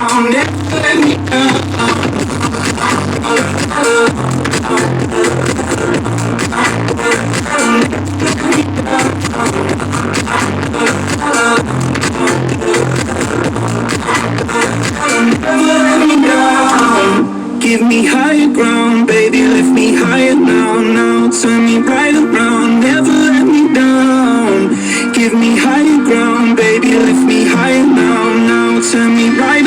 I'll never let me down. Give me higher ground, baby, lift me higher now, now. Turn me right around, never let me down. Give me higher ground, baby, lift me higher now, now. Turn me right